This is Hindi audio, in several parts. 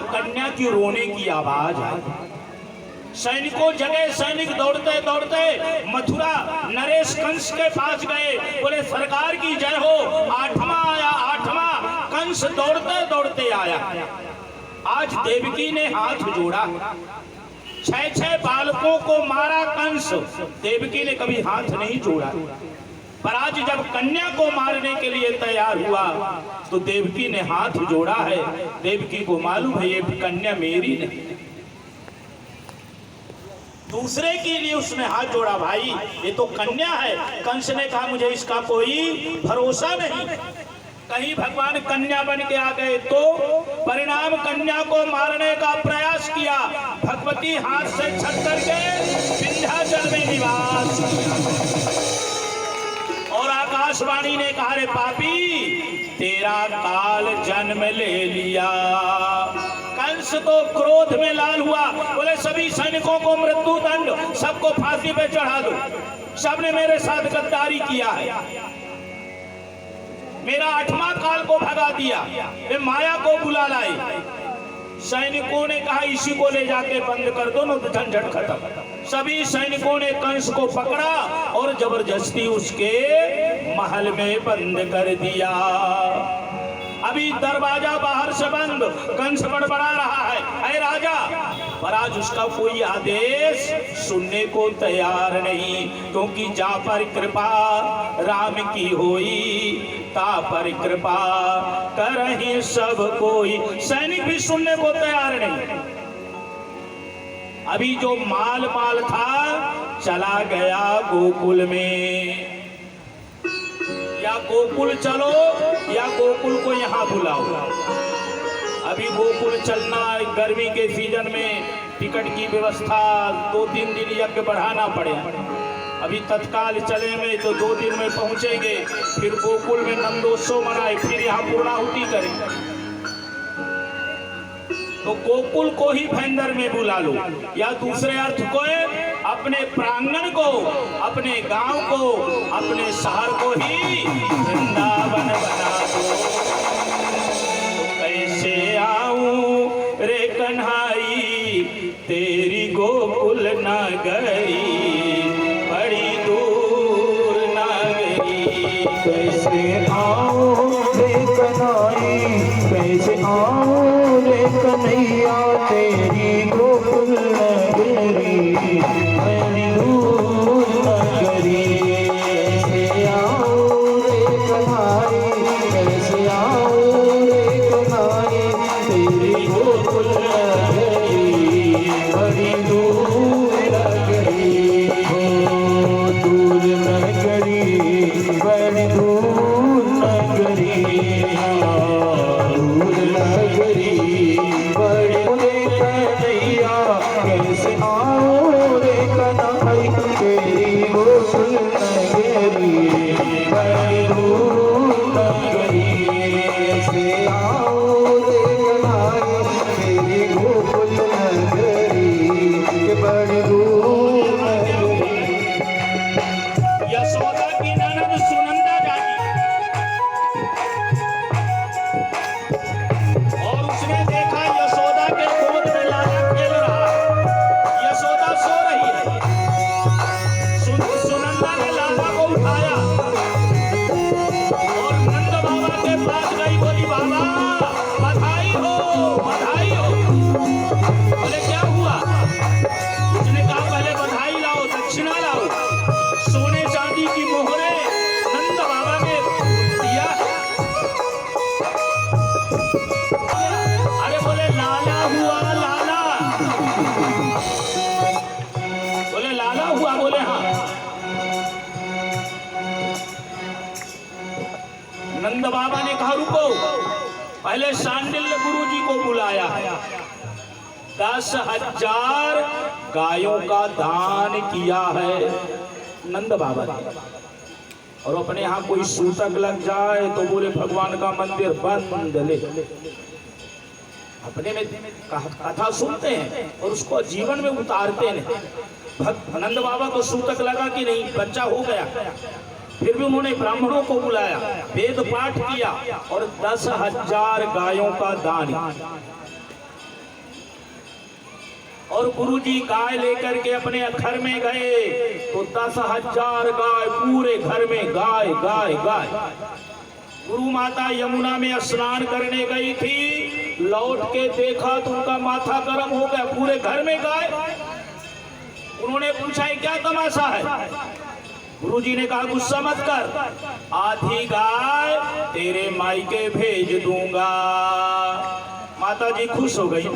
कन्या की रोने की आवाज आई। सैनिकों जगह, सैनिक दौड़ते दौड़ते मथुरा नरेश कंस के पास गए, बोले सरकार की जय हो, आठवां आया, आठवां। कंस दौड़ते दौड़ते आया। आज देवकी ने हाथ जोड़ा, 6 बालकों को मारा कंस, देवकी ने कभी हाथ नहीं जोड़ा। पर आज जब कन्या को मारने के लिए तैयार हुआ तो देवकी ने हाथ जोड़ा है। देवकी को मालूम है ये कन्या मेरी नहीं, दूसरे के लिए उसने हाथ जोड़ा। भाई ये तो कन्या है। कंस ने कहा मुझे इसका कोई भरोसा नहीं, कहीं भगवान कन्या बन के आ गए तो। परिणाम कन्या को मारने का प्रयास किया, भगवती हाथ से छटकर के विंध्याचल में निवास। और आकाशवाणी ने कहा रे पापी, तेरा काल जन्म ले लिया। कंस तो क्रोध में लाल हुआ, बोले सभी सैनिकों को मृत्यु दंड, सबको फांसी पे चढ़ा दो। सबने मेरे साथ गद्दारी किया है, मेरा 8वां काल को भगा दिया, वे माया को बुला लाए। सैनिकों ने कहा इसी को ले जाके बंद कर दो ना तो झंझट खत्म। सभी सैनिकों ने कंस को पकड़ा और जबरदस्ती उसके महल में बंद कर दिया। अभी दरवाजा बाहर से बंद, कंस बड़बड़ा रहा है, अरे राजा, पर आज उसका कोई आदेश सुनने को तैयार नहीं, क्योंकि जा पर कृपा राम की होई, ता पर कृपा करहि सब कोई। सैनिक भी सुनने को तैयार नहीं। अभी जो माल माल था चला गया गोकुल में, या गोकुल चलो या गोकुल को यहाँ बुलाओ। अभी गोकुल चलना, गर्मी के सीजन में टिकट की व्यवस्था 2-3 दिन यज्ञ बढ़ाना पड़े। अभी तत्काल चले में तो 2 दिन में पहुंचेंगे, फिर गोकुल में नंदोत्सव मनाए, फिर यहाँ पूर्णाहुति करें। तो गोकुल को ही भयंदर में बुला लो, या दूसरे अर्थ को अपने प्रांगण को, अपने गांव को, अपने शहर को ही वृंदावन बना दो। तो कैसे आऊं रे कन्हाई तेरी गोकुल नगरी, बड़ी दूर नगरी। कैसे आऊं रे कन्हाई, कैसे आऊं रे कन्हैया तेरी गोकुल नगरी, बड़ी दूर नगरी। कैसे आऊं रे कन्हाई, कैसे आऊं रे कन्हाई तेरी गोकुल नगरी, बड़ी दूर नगरी। हो दूर नगरी, बड़ी दूर नगरी, दूर नगरी बड़ी कन्हैया। कैसे आऊं रे कन्हाई तेरी गोकुल नगरी, बड़ी दूर नगरी। कैसे आऊं रे कन्हाई तेरी गोकुल नगरी, बड़ी दूर नगरी। यशोदा की ननद सुनंदा जागी और उसने देखा यशोदा के गोद में लाला खेल रहा। यशोदा सो रही है। सुनंदा ने लाला को उठाया और नंद बाबा के पास गई, बोली बाबा बधाई हो, बधाई हो। बोले क्या हुआ? उसने कहा पहले बधाई लाओ, दक्षिणा लाओ। सोने चांदी की मोहरे नंद बाबा ने दिया। अरे बोले लाला हुआ, लाला। बोले लाला हुआ? बोले हाँ। नंद बाबा ने कहा रुको, पहले सांडिल्य गुरु जी को बुलाया। 10,000 गायों का दान किया है नंद बाबा ने। और अपने यहाँ कोई सूतक लग जाए तो बोले भगवान का मंदिर बंद ले। अपने में कथा सुनते हैं और उसको जीवन में उतारते हैं। नंद बाबा को सूतक लगा कि नहीं, बच्चा हो गया, फिर भी उन्होंने ब्राह्मणों को बुलाया, वेद पाठ किया और 10,000 गायों का दान। और गुरुजी गाय लेकर के अपने घर में गए तो 10,000 गाय, पूरे घर में गाय गाय गाय। गुरु माता यमुना में स्नान करने गई थी, लौट के देखा तो उनका माथा गर्म हो गया, पूरे घर में गाय। उन्होंने पूछा ये क्या तमाशा है? गुरुजी ने कहा गुस्सा मत कर, आधी गाय तेरे मायके भेज दूंगा। माता जी खुश हो गई।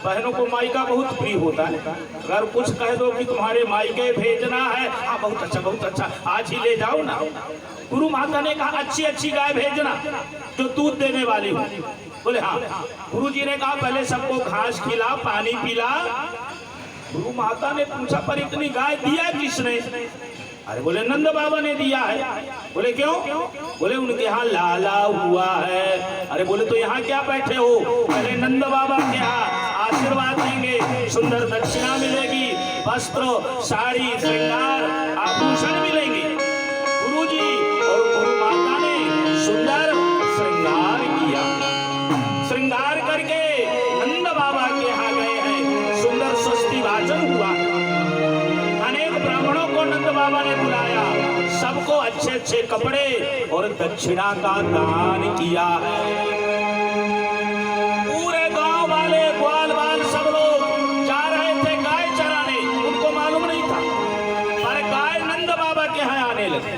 बहनों को मायका बहुत प्रिय होता है, अगर कुछ कह दो कि तुम्हारे मायके भेजना है, हाँ बहुत अच्छा बहुत अच्छा, आज ही ले जाओ ना। गुरु माता ने कहा अच्छी अच्छी गाय भेजना जो दूध देने वाली हो। बोले हाँ। गुरुजी ने कहा पहले सबको घास खिला, पानी पिला। गुरु माता ने पूछा पर इतनी गाय दिया किसने? अरे बोले नंद बाबा ने दिया है। बोले क्यों? बोले उनके यहाँ लाला हुआ है। अरे बोले तो यहाँ क्या बैठे हो? पहले नंद बाबा के यहाँ आशीर्वाद देंगे, सुंदर दक्षिणा मिलेगी, वस्त्र, साड़ी, श्रृंगार, आभूषण मिलेंगे। गुरुजी और गुरु माता ने सुंदर श्रृंगार किया। श्रृंगार करके नंद बाबा के यहाँ गए हैं, सुंदर स्वस्ति वाचन हुआ। अनेक ब्राह्मणों को नंद बाबा ने बुलाया, सबको अच्छे अच्छे कपड़े और दक्षिणा का दान किया है। पूरे गांव वाले, ग्वाल बाल सब लोग जा रहे थे गाय चराने, उनको मालूम नहीं था, पर गाय नंद बाबा के यहाँ आने लगे।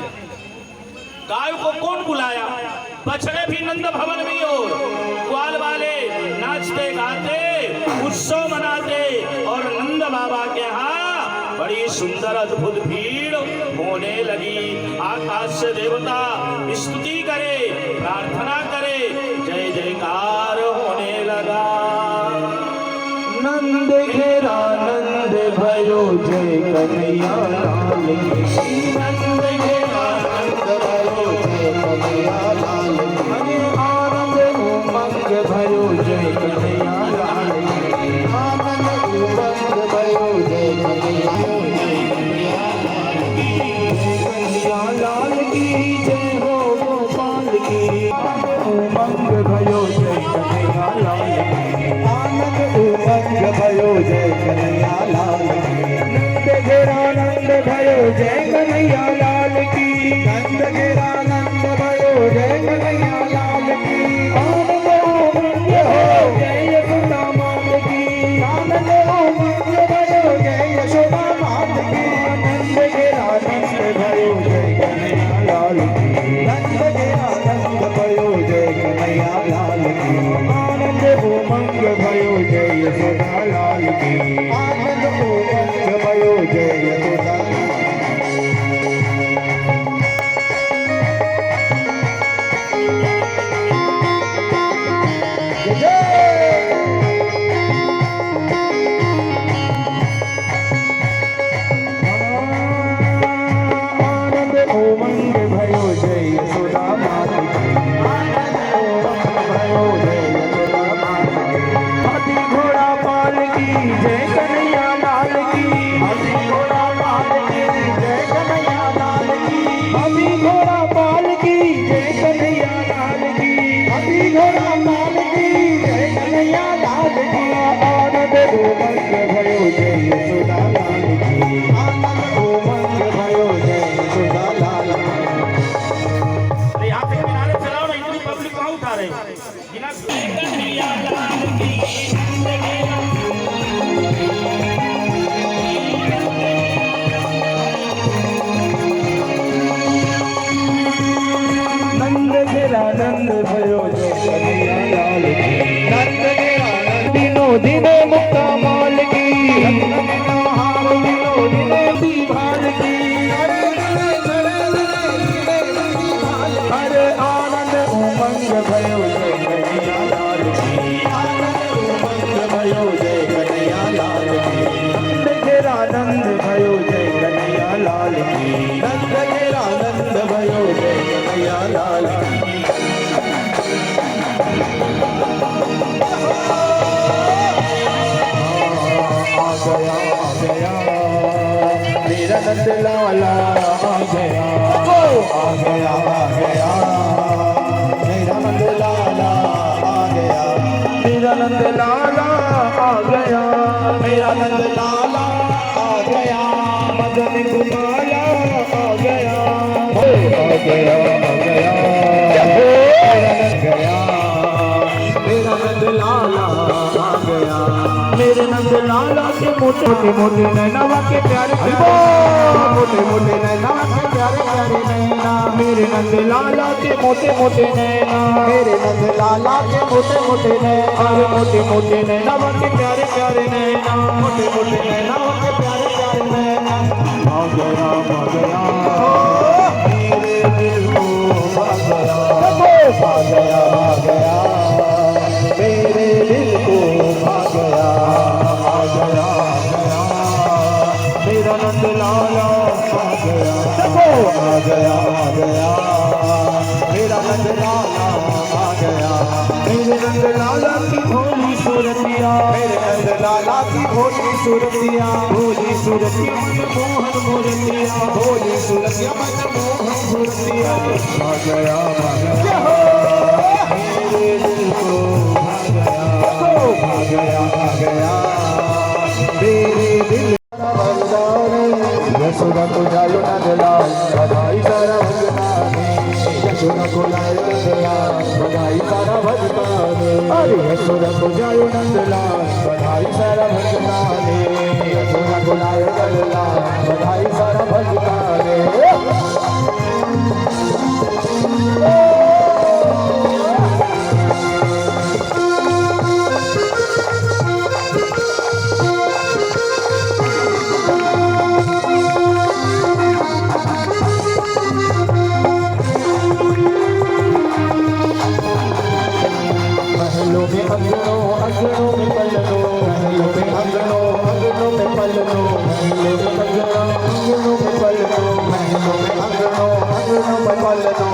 गाय को कौन बुलाया? बछड़े भी नंद भवन में और ग्वाल वाले नाचते गाते उत्सव मनाते, और नंद बाबा के यहाँ बड़ी सुंदर अद्भुत भीड़ होने लगी। आकाश से देवता स्तुति करे, प्रार्थना करे, जय जयकार होने लगा। नंद घेरा नंद भयो जय कन्हैया लाल की। नंद घेरा नंद भयो जय कन्हैया लाल की। आनंद उमंग भयो जय कन्हैया लाल की। आनंद उमंग भयो जय कन्हैया लाल की। जय हो गोपाल की। उमंग भयो जय कन्हैया लाल की। आनंद उमंग भयो जय कन्हैया लाल की। नंद घेरा नंद भयो जय कन्हैया लाल की। नंद घेरा नंद भयो जय कन्हैया लाल की। आनंद उमंग हो जय यशोदा मात की। आनंद उमंग भयो जय यशोदा मात की। नंद घेरा नंद भयो जय कन्हैया लाल की। नंद घेरा नंद भयो जय कन्हैया लाल की। आनंद उमंग भयो जय यशोदा लाल की। आनंद उमंग भयो जय यशोदा लाल की। आनंद उमंग भयो जय यशोदा मात की। आनंद उमंग भयो जय यशोदा मात की। हाथी घोड़ा पाल की जय कन्हैया लाल की। हाथी घोड़ा पाल की जय कन्हैया लाल की। हाथी घोड़ा पाल की जय कन्हैया लाल की। हाथी घोड़ा पाल की जय कन्हैया लाल की। आनंद उमंग भयो जय यशोदा लाल की। आनंद उमंग भयो जय यशोदा लाल की। यहाँ से किनारे चलाओ ना, इतनी पब्लिक कहाँ उठा रहे हो? बिना कन्हैया लाल की। नंद घेरा नंद भयो जय कन्हैया लाल की। नंद घेरा नंद दिनो दिनो मुक्ता माल की। हार दिनो दिनो दीवाल की। अरे आनंद उमंग भयो जय कन्हैया लाल की। आनंद उमंग भयो जय कन्हैया लाल की। नंद घेरा नंद भयो जय कन्हैया लाल की। नंद घेरा नंद भयो जय कन्हैया लाल की। आ गया मेरा नंद लाला आ गया। आ गया मेरा नंद लाला आ गया। मेरा नंद लाला आ गया, मेरा नंद लाला आ गया, मदन कुमाला आ गया, आ गया, आ गया, मेरा नंद लाला आ गया, मेरे नंद लाला के मोटे मोटे नैना के प्यारे मोटे मोटे नैना के प्यारे प्यारे नैना, मेरे नंद लाला के मोटे नैना, मेरे नंद लाला के मोटे नैना, अरे मोटे नैना के प्यारे प्यारे नैना, मोटे नैना के प्यारे प्यारे नैना, आ गया, आ गया, मेरे दिल को आ गया, आ गया, आ गया, मेरे दिल को आ गया, आ गया, आ गया, मेरा नंद लाला आ गया, आ गया, आ गया, मेरा नंद लाला आ गया, मेरे नंद लाला की भोली सूरतिया, मेरे नंद लाला की भोली सूरतिया, भोली सूरतिया मनमोहन मूर्तिया, भोली सूरतिया मनमोहन मूर्तिया, आ गया, आ गया, मेरे दिल को आ गया, आ गया, मेरे दिल यशोदा को जायो नंदलाल, बधाई सारा भगवाने, यशोदा को जायो नंदलाल, बधाई सारा भगवाने, अरे यशोदा को जायो नंदलाल, बधाई सारा भगवाने, यशोदा को जायो नंदलाल, बधाई सारा भगवाने, अंगनों में पलनो, महलों में अंगनों में पलनो, महलों में अंगनों में पलनो, महलों में अंगनों में पलनो,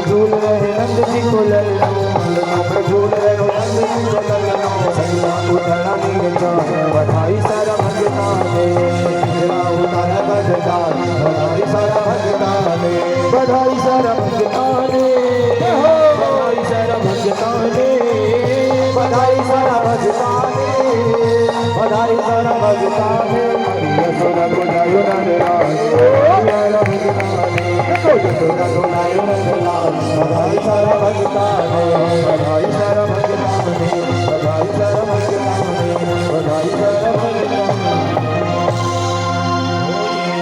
झूल रहे नंद जी को लल्लो, महलों में झूल रहे नंद जी को लल्लो, सैया उतारा नीरजा, बधाई सारा भगताने, सैया उतारा भगतान, बधाई सारा भगताने, बधाई सारा भगताने, बधाई सारा भगताने, बधाई सारा भगताने, बधाई सारा भगताने, यशोदा को जायो नंदलाल, सारा भगताने, यशोदा को जायो नंदलाल, बधाई सारा भगताने, बधाई सारा भगताने, बधाई सारा भगताने, बधाई सारा भगताने,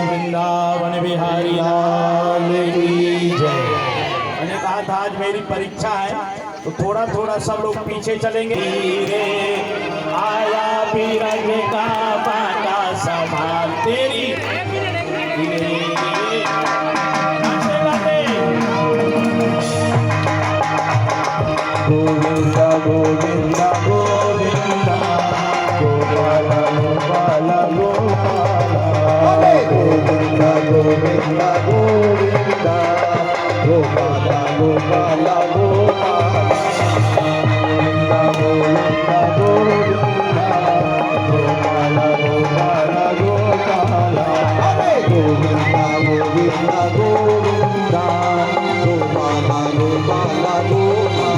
वृंदावन बिहारी लाल की जय। मैंने कहा था आज मेरी परीक्षा है तो थोड़ा थोड़ा सब लोग पीछे चलेंगे। आया बीरज का बाटा संभाल तेरी गोविंदा गोविंदा गोविंदा गोपाला गोपाला गोपाला, गोविंदा गोविंदा गोविंदा गोपाला गोपाला गोपाला, गोविंदा गोविंदा गोविंदा गोपाला गोपाला गोपाला, गोविंदा गोविंदा गोविंदा गोपाला गोपाला गोपाला,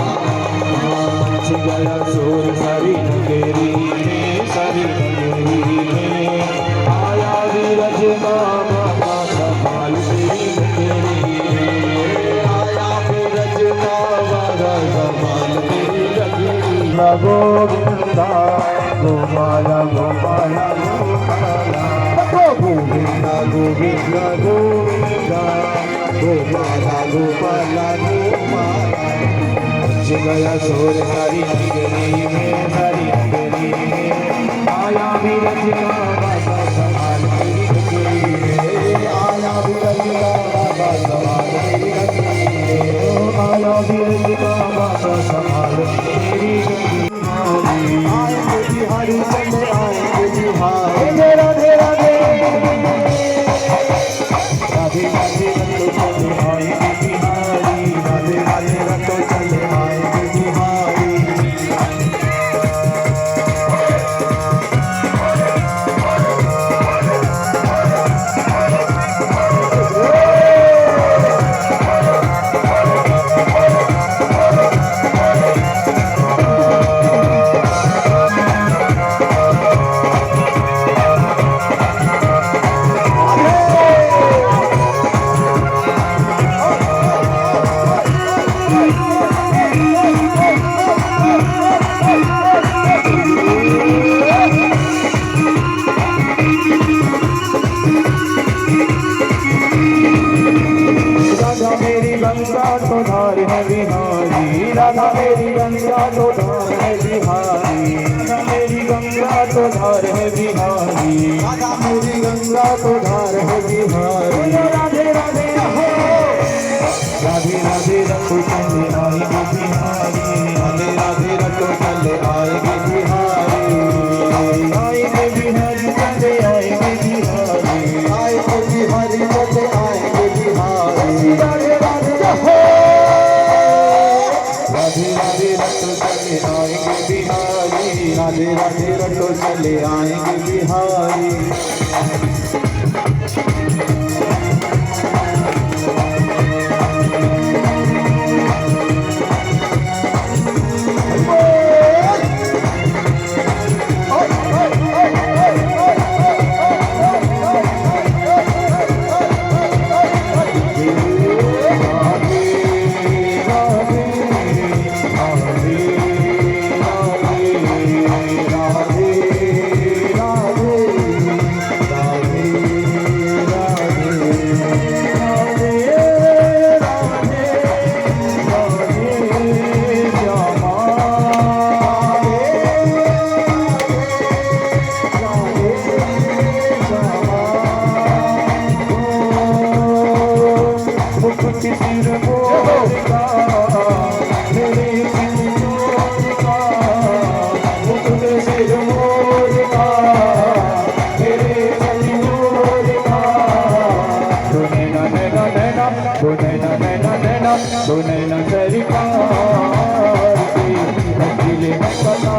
गया सूर सरी नगरी में, सरी नगरी में आया विरज का बाबा संभाल तेरी नगरी में, आया विरज का बाबा संभाल तेरी नगरी में, गोविंदा गोपाला गोपाला गोपाला, गोविंदा गोविंदा गोविंदा गोपाला गोपाला गोपाला, गया सोर सारी नगरी में, सारी नगरी में आया विरज का बाबा संभाल तेरी नगरी में, आया विरज का बाबा संभाल तेरी नगरी में, आया विरज का बाबा संभाल तेरी नगरी में, आएंगे बिहारी चले आएंगे बिहारी, राधे राधे राधे राधे रतो चले आएंगे बिहारी, राधे राधे रतो चले आएंगे बिहारी, तो धार है बिहारी, राधा मेरी गंगा तो धार है बिहारी। राधे राधे हो, राधे राधे रखो चले आएंगे बिहारी, राधे राधे रखो चले आएंगे बिहारी, आएंगे बिहारी चले आएंगे बिहारी, आएंगे बिहारी चले आएंगे बिहारी। राधे राधे हो, राधे राधे रखो चले आएंगे बिहारी, राधे राधे रखो चले आएंगे बिहारी। Nena, सरकार की,